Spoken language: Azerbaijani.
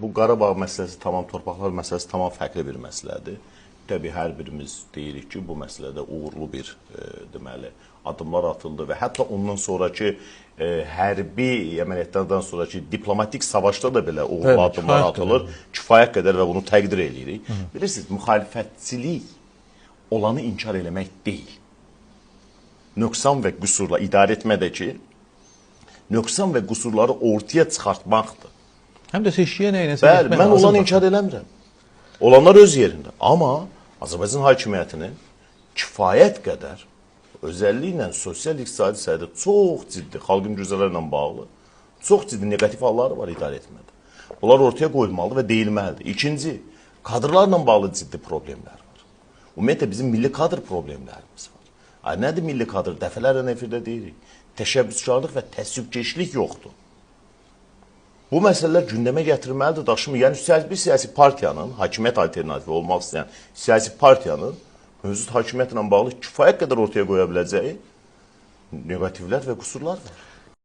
Bu Qarabağ məsələsi tamam, torpaqlar məsələsi tamam fərqli bir məsələdir. Təbii hər birimiz deyirik ki, bu məsələdə uğurlu bir deməli addımlar atıldı və hətta ondan sonraki hərbi əməliyyatlardan sonraki diplomatik savaşda da belə uğurlu addımlar atılır. Kifayət qədər və bunu təqdir edirik. Bilirsiniz, müxalifətçilik olanı inkar eləmək deyil. Nöqsan və qüsurla idarə etmədəki nöqsan və qüsurları ortaya çıxartmaqdır. Həm də seçkiyə nəyinəsə getmək lazımdır. Mən olanı inkar eləmirəm. Olanlar öz yerində. Amma Azərbaycan hakimiyyətinin kifayət qədər özəlliklə sosial-iqtisadi sahədə çox ciddi, xalqın güzələrlə bağlı, çox ciddi negativ halları var idarə etmədə. Bunlar ortaya qoyulmalı və deyilməlidir. İkinci, kadrlarla bağlı ciddi problemlər var. Ümumiyyətlə, bizim milli kadr problemlərimiz var. Nədir milli kadr? Dəfələrlə efirdə deyirik. Təşəbbüskarlıq və təsvübkeşlik yoxdur. Bu məsələlər gündəmə gətirilməlidir, daşımı. Yəni, bir siyasi partiyanın, hakimiyyət alternatifi olmaq istəyən siyasi partiyanın mövcud hakimiyyətlə bağlı kifayət qədər ortaya qoya biləcəyi negativlər və qüsurlar var.